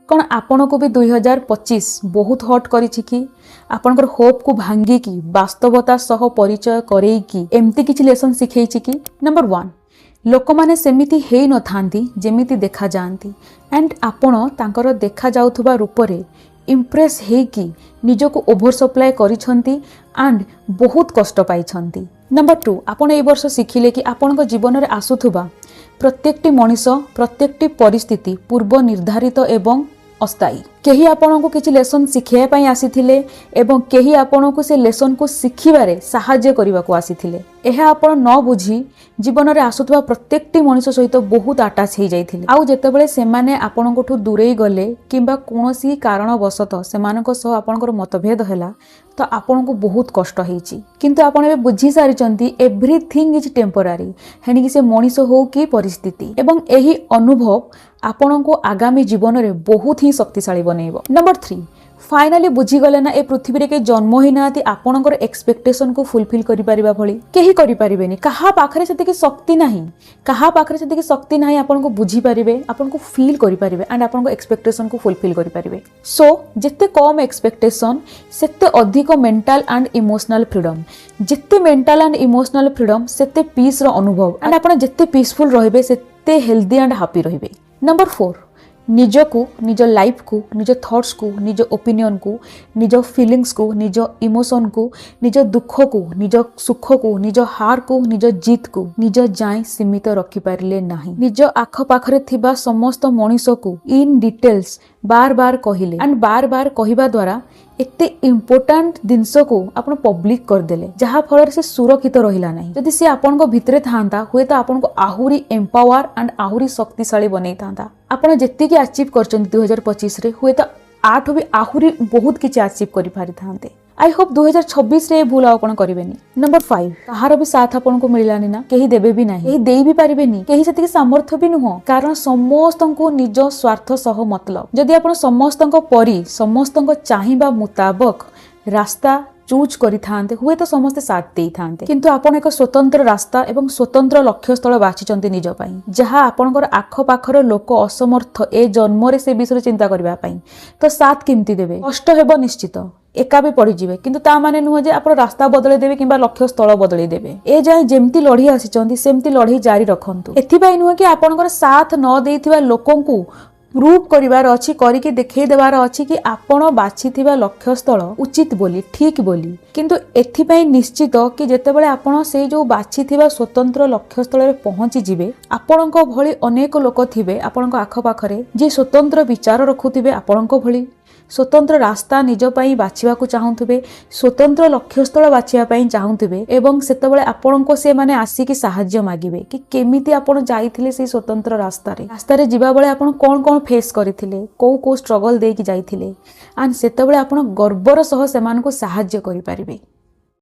कौन आपण को भी 2025 बहुत हॉट करिछि कि आपनकर होप को भांगी की वास्तवता सह परिचय करई की एमती किछि लेसन सिखैछि कि नंबर 1 लोक माने सेमिति हेई न थांती जेमिति देखा जानती एंड आपण तांकर देखा जाउथबा रूप रे इम्प्रेस हे कि निजको ओभर सप्लाई करिछंती एंड बहुत कष्ट पाइछंती। नंबर 2 आपण ए वर्ष सिखिले कि आपनक जीवन रे आसुथबा प्रत्येकटी मनीष प्रत्येकटी परिस्थिति पूर्व निर्धारित एवं अस्थायी केही आपन को किछि लेसन शिखिया पई आसीथिले एवं केही आपन को से लेसन को शिखिबारे सहाय्य करबा को आसीथिले। एहा आपन न बुझी जीवन रे आसुथबा प्रत्येकटी मनीष सहित बहुत अटैच हे जाइथिले आउ जेतेबेले से माने आपन कोठु दूरेई गले किंबा कोनोसी कारण वशत सेमानक सह आपनकर मतभेद हैला तो आपन को बहुत कष्ट हेछि किंतु आपन ए बुझी सारी चंती एवरीथिंग इज टेम्पररी हेनी कि से मनीष हो कि परिस्थिति एवं एही अनुभव आपन को आगामी जीवन रे बहुत ही शक्तिशाली बनेइबो। नंबर 3 फाइनली बुझी गले ना ए पृथ्वी रे के जन्म ही नाती आपनकर एक्सपेक्टेशन को फुलफिल करि परिबा भली केही करि परिबेनी कहा पाखरे सेते के शक्ति नाही कहा पाखरे सेते के शक्ति नाही आपन को बुझी परिबे आपन को फील करि परिबे एंड आपन को एक्सपेक्टेशन को फुलफिल करि परिबे। सो जेते कम एक्सपेक्टेशन सेते अधिक मेंटल एंड इमोशनल फ्रीडम जेते मेंटल एंड इमोशनल फ्रीडम सेते पीस रो अनुभव एंड आपन जेते पीसफुल रहिबे सेते हेल्दी एंड हैप्पी रहिबे। नंबर 4 निजको निज लाइफ को निज थॉट्स को निज ओपिनियन को निज फीलिंग्स को निज इमोशन को निज दुख को निज सुख को निज हार को निज जीत को निज जाए सीमित रखि पारिले नाही निज आख पाखरे थिबा समस्त मनीष को इन डिटेल्स बार बार कहिले एंड बार बार कहिबा द्वारा एते इम्पोर्टेंट जिनस को आपण पब्लिक कर देले जहा फल से सुरक्षित रहिला नाही जदि से आपण को भितरे थांता हुए तो आपण को आहुरी एम्पावर एंड आहुरी शक्तिशाली बनै थांता आपण जेति की अचीव करचन 2025 रे हुए तो आठ भी आहुरी बहुत किछि अचीव करि पारि थांते। आई होप 2026 रे भूल आपण करिवेनी। नंबर 5 कहार भी साथ आपण को मिलानी ना केही देबे भी नाही केही देई भी पारिबेनी केही सेति सामर्थ्य भी नुह कारण समस्त को निज स्वार्थ सह मतलब जदि आपण समस्त को परी समस्त को चाहिबा मुताबिक रास्ता चूज करि थांते हुए तो समस्त साथ देई थांते किंतु आपण एक स्वतंत्र रास्ता एवं स्वतंत्र लक्ष्य स्थल बाछिचंती निज पई जहा आपनकर आख पाखर लोक असमर्थ ए जन्म रे से विषय चिंता करबा पई तो साथ किमती देबे कष्ट हेबो निश्चित एका भी पड़ी जिवे किंतु ता माने नुह जे आपण रास्ता बदले देबे किंबा लक्ष्य स्थल बदले देबे ए जाय जेमती लढी आसीचंती सेमती लढी जारी रखंतु एथि पई नुह कि आपनकर साथ न देइथिबा लोकंकु प्रूव करिवार अछि करिके देखै देवार अछि कि आपण बाछिथिबा लक्ष्य स्थल उचित बोली ठीक बोली किंतु एथि पई निश्चित कि जेतेबेले आपण से जो बाछिथिबा स्वतंत्र लक्ष्य स्थल रे पहुंची जिवे आपणको भली अनेक लोक थिबे आपणको आख पाखरे जे स्वतंत्र विचार रखुथिबे आपणको भली स्वतंत्र रास्ता निज पई बाछिबा को चाहुथिबे स्वतंत्र लक्ष्य स्थल बाछिबा पई चाहुथिबे एवं सेतेबेले आपणको से माने आसी कि सहाय्य मागिबे कि केमिति आपण जाईथिले से स्वतंत्र रास्ता रे जिबा बेले आपण कोन कोन फेस करिथिले को स्ट्रगल दे कि जाईथिले एंड सेतेबेले आपण गर्वर सह सेमान को सहाय्य करि परिबे।